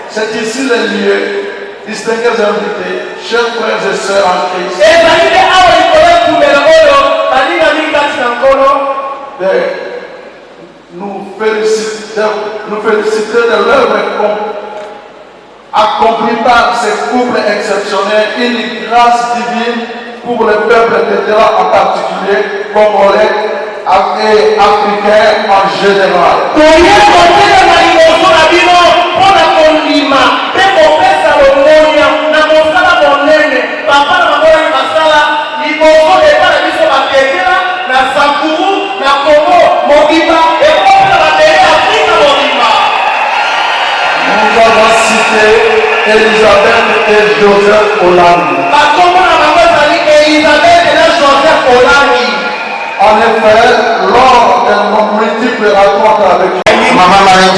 C'est ici le lieu, distingués invités, chers frères et sœurs en Christ, de nous féliciter de l'œuvre accomplie par ces couples exceptionnels, une grâce divine pour le peuple vétéran en particulier, congolais et africain en général. Nous avons cité Elisabeth et Joseph Olani. En effet, lors de nos multiples rencontres avec Maman Marie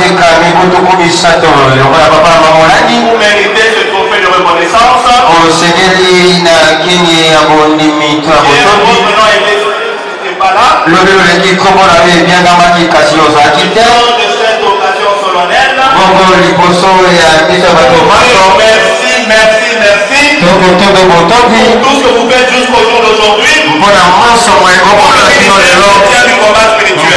Vous méritez ce trophée de reconnaissance. Dieu votre nom n'était pas là. Le qui comment avait bien dans ma question Lors de cette occasion solennelle. Merci. Pour tout ce que vous faites jusqu'au jour d'aujourd'hui. Pour le ministère du combat spirituel.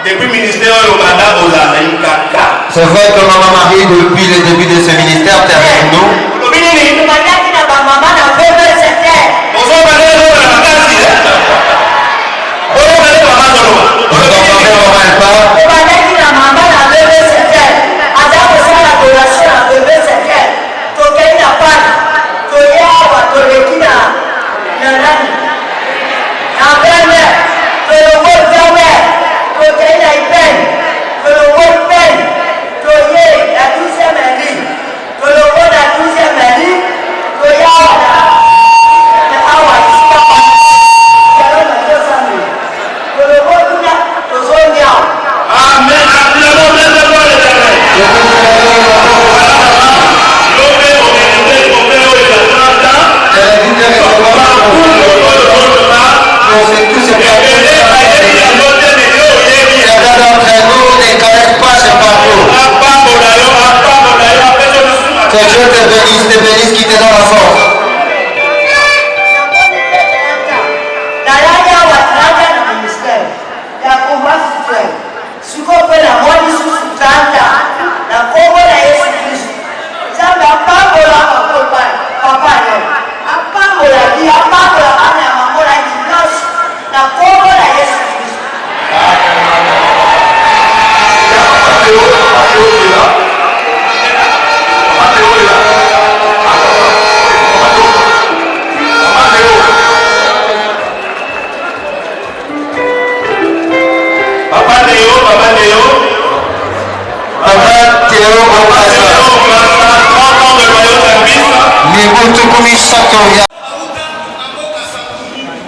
Depuis le ministère au Rwanda, c'est vrai que Maman Marie, depuis le début de ce ministère, t'es avec nous.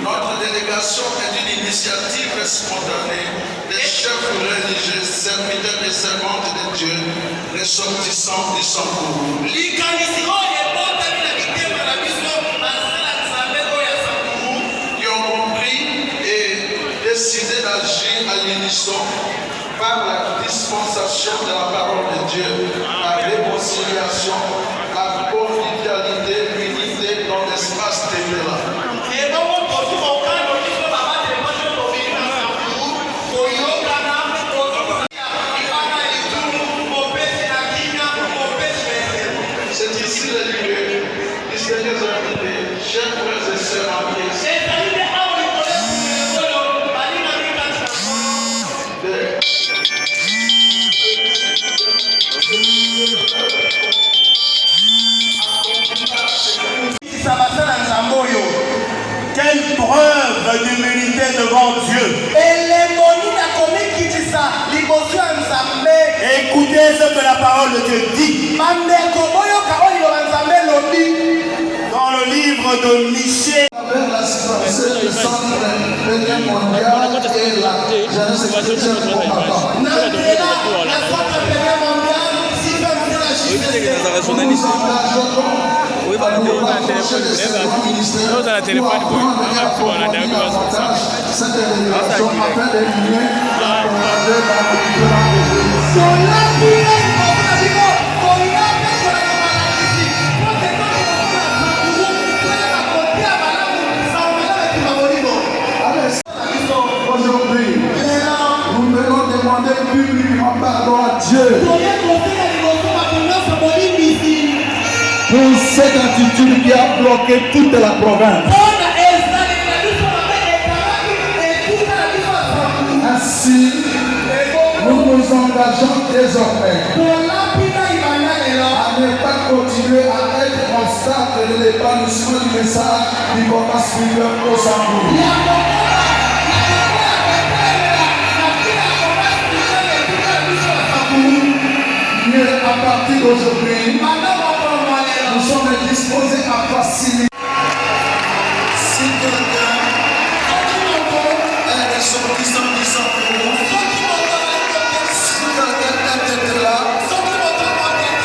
Notre délégation est une initiative spontanée des chefs religieux, serviteurs et servantes de Dieu, ressortissants du Sankourou. Qui ont compris et décidé d'agir à l'unisson par la dispensation de la parole de Dieu, la réconciliation, la convivialité, l'unité dans l'espace téméraire. C'est ici le lieu du Seigneur invité, chers frères et sœurs en Christ. Quelle preuve d'humilité devant Dieu. Et ce que la parole de Dieu dit. Dans le livre de Michée. Avec la situation du centre mondial et la jeunesse chrétienne au Papa. Nous nous aujourd'hui, nous venons demander publiquement pardon à Dieu pour cette attitude qui a bloqué toute la province. Ainsi, nous nous engageons désormais à ne pas continuer à être constant de l'épanouissement du message du combat spirituel au Sambour. À partir d'aujourd'hui, nous sommes disposés à faciliter. Si quelqu'un est ressortissant du Sambour, si quelqu'un est là,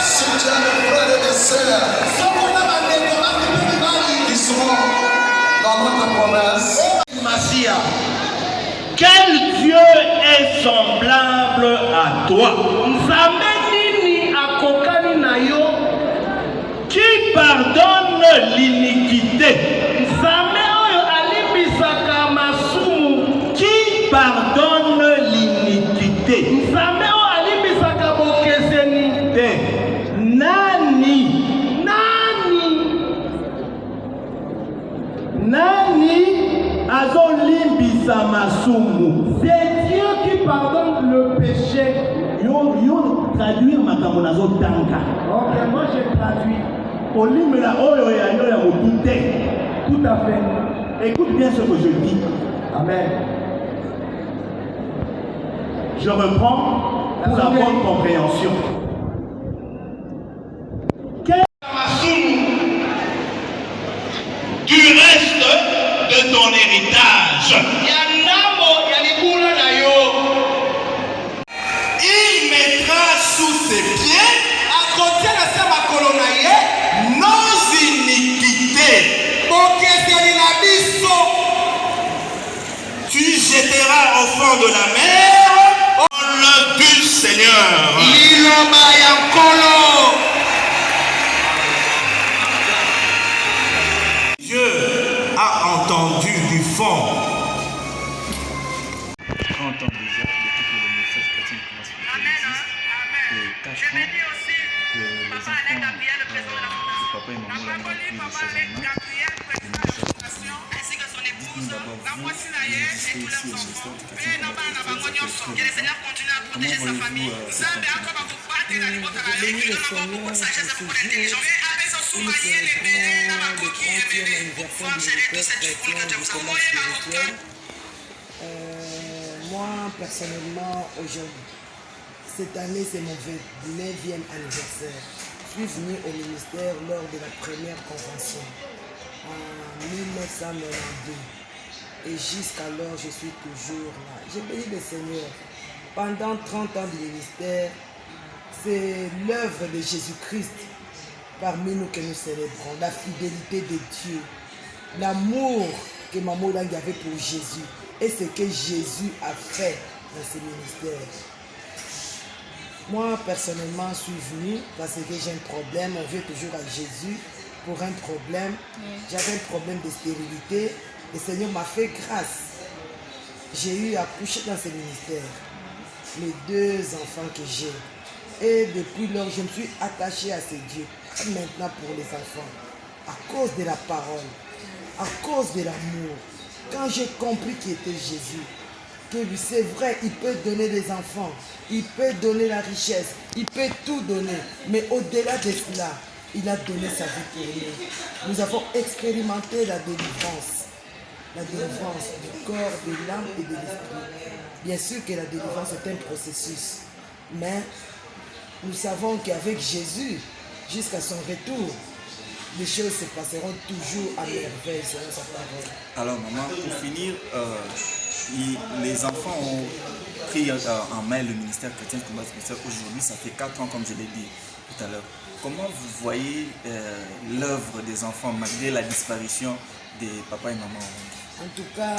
si tu as des frères et des sœurs qui sont dans notre province, quel Dieu est semblable à toi? Qui pardonne l'iniquité. Qui pardonne l'iniquité. Nani azolimbisa masumu. C'est Dieu qui pardonne le péché. Yo traduire makambo nazo tanga. Ok, moi je traduis. Olimela oyo ya yo ya motute. Tout à fait. Écoute bien ce que je dis. Amen. Je reprends pour la bonne compréhension. Du reste de ton héritage. Il mettra sous ses pieds, à côté de sa colonaye, nos iniquités. Tu jetteras au fond de la mer, le du Seigneur. Dieu a entendu du fond. 30 ans déjà, depuis que le message chrétien commence à existe, et 4 ans que les enfants de papa et maman l'ont pris les choses en main, le message chrétien. Dites-nous d'abord, vous existez ici au ministère du chrétien, comment voyez-vous cette Béni le Seigneur pour ce jour où nous célébrons le 30e anniversaire du ministère chrétien du combat spirituel. Moi, personnellement, aujourd'hui, cette année, c'est mon 29e anniversaire. Je suis venu au ministère lors de la première convention en 1992. Et jusqu'alors, je suis toujours là. J'ai béni le Seigneur. Pendant 30 ans du ministère, c'est l'œuvre de Jésus-Christ parmi nous que nous célébrons. La fidélité de Dieu, l'amour que Maman Lang avait pour Jésus et ce que Jésus a fait dans ce ministère. Moi, personnellement, je suis venu parce que j'ai un problème. On vient toujours à Jésus pour un problème. J'avais un problème de stérilité. Le Seigneur m'a fait grâce. J'ai eu à coucher dans ce ministère. Les 2 enfants que j'ai. Et depuis lors, je me suis attachée à ce Dieu. Maintenant pour les enfants. À cause de la parole. À cause de l'amour. Quand j'ai compris qui était Jésus. Que c'est vrai, il peut donner des enfants. Il peut donner la richesse. Il peut tout donner. Mais au-delà de cela, il a donné sa vie pour nous. Nous avons expérimenté la délivrance. La délivrance du corps, de l'âme et de l'esprit. Bien sûr que la délivrance est un processus. Mais nous savons qu'avec Jésus, jusqu'à son retour, les choses se passeront toujours à merveille selon sa parole. Alors maman, pour finir, les enfants ont pris en main le ministère chrétien combat spirituel. Aujourd'hui, ça fait 4 ans comme je l'ai dit tout à l'heure. Comment vous voyez l'œuvre des enfants malgré la disparition des papas et mamans? En tout cas,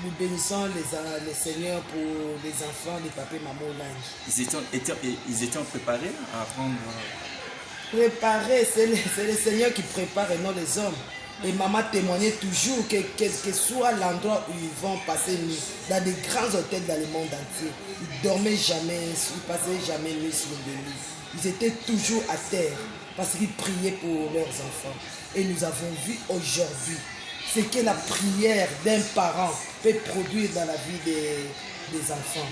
nous bénissons les Seigneurs pour les enfants des papas et mamans au linge. Ils étaient préparés à apprendre. Préparer, c'est le Seigneur qui prépare et non les hommes. Et maman témoignait toujours que quel que soit l'endroit où ils vont passer nuit, dans des grands hôtels dans le monde entier, ils dormaient jamais, ils passaient jamais nuit sur le lit. Ils étaient toujours à terre parce qu'ils priaient pour leurs enfants. Et nous avons vu aujourd'hui ce que la prière d'un parent peut produire dans la vie des enfants.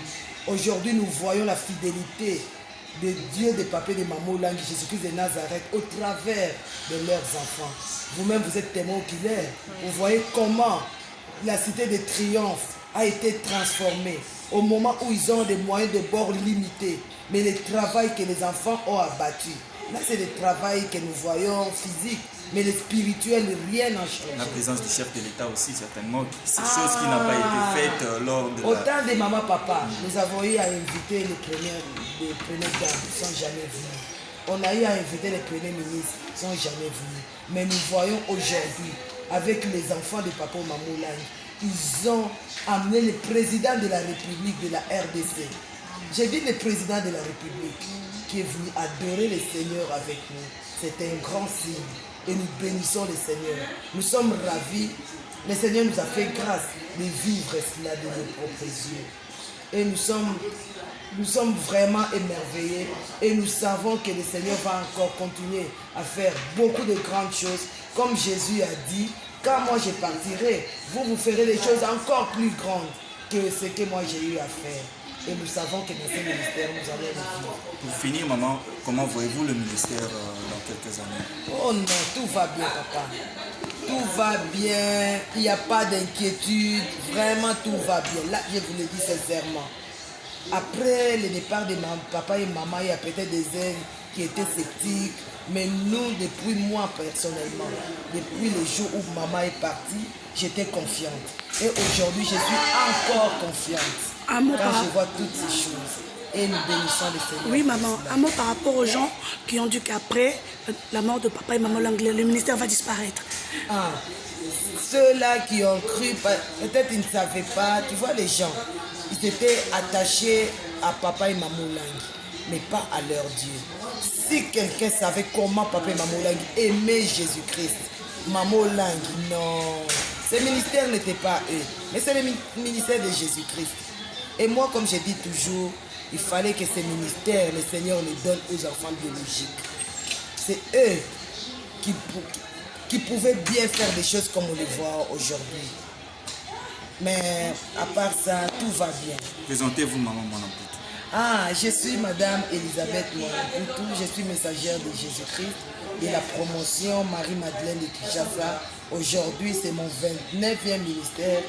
Aujourd'hui, nous voyons la fidélité de Dieu, des papas, des mamans, langue Jésus-Christ de Nazareth au travers de leurs enfants. Vous-même, vous êtes témoin oculaire. Vous voyez comment la cité de triomphe a été transformée au moment où ils ont des moyens de bord limités. Mais le travail que les enfants ont abattu, là c'est le travail que nous voyons physique, mais le spirituel, rien n'a changé. La présence du chef de l'État aussi, certainement, c'est chose qui n'a pas été faite lors de au temps des mamans, papa, nous avons eu à inviter les premières dames, ils ne sont jamais venus. On a eu à inviter les premiers ministres, ils ne sont jamais venus. Mais nous voyons aujourd'hui, avec les enfants de papa Mamoulaye, ils ont amené le président de la République de la RDC. J'ai dit le président de la République qui est venu adorer le Seigneur avec nous. C'est un grand signe. Et nous bénissons le Seigneur. Nous sommes ravis. Le Seigneur nous a fait grâce de vivre cela de nos propres yeux. Et nous sommes vraiment émerveillés. Et nous savons que le Seigneur va encore continuer à faire beaucoup de grandes choses. Comme Jésus a dit, quand moi je partirai, vous ferez des choses encore plus grandes que ce que moi j'ai eu à faire. Et nous savons que dans ce ministère, nous allons le vivre. Pour finir, maman, comment voyez-vous le ministère dans quelques années? Oh non, tout va bien, papa. Tout va bien, il n'y a pas d'inquiétude. Vraiment, tout va bien. Là, je vous le dis sincèrement. Après le départ de papa et maman, il y a peut-être des ailes qui étaient sceptiques. Mais nous, depuis moi personnellement, depuis le jour où maman est partie, j'étais confiante. Et aujourd'hui, je suis encore confiante. Quand je vois toutes ces choses. Et nous bénissons le Seigneur. Oui, maman. Un mot par rapport aux gens qui ont dit qu'après la mort de papa et maman l'anglais, le ministère va disparaître. Ah, ceux-là qui ont cru, peut-être ils ne savaient pas. Tu vois, les gens, ils étaient attachés à papa et maman langue, mais pas à leur Dieu. Si quelqu'un savait comment papa et maman langue aimaient Jésus-Christ, maman langue, non. Ce ministère n'était pas eux, mais c'est le ministère de Jésus-Christ. Et moi, comme je dis toujours, il fallait que ce ministère, le Seigneur le donne aux enfants biologiques. C'est eux qui pouvaient bien faire des choses comme on les voit aujourd'hui. Mais à part ça, tout va bien. Présentez-vous, maman Monamputu. Ah, je suis Madame Elisabeth Monamputu, je suis messagère de Jésus-Christ et la promotion Marie-Madeleine de Kinshasa. Aujourd'hui, c'est mon 29e ministère,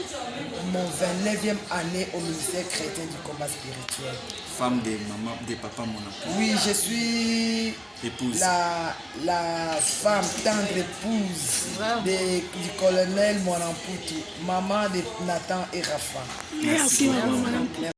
mon 29e année au ministère chrétien du combat spirituel. Femme des papas Monamputu. Oui, je suis épouse. La femme tendre épouse du colonel Monamputu, maman de Nathan et Rafa. Merci, maman.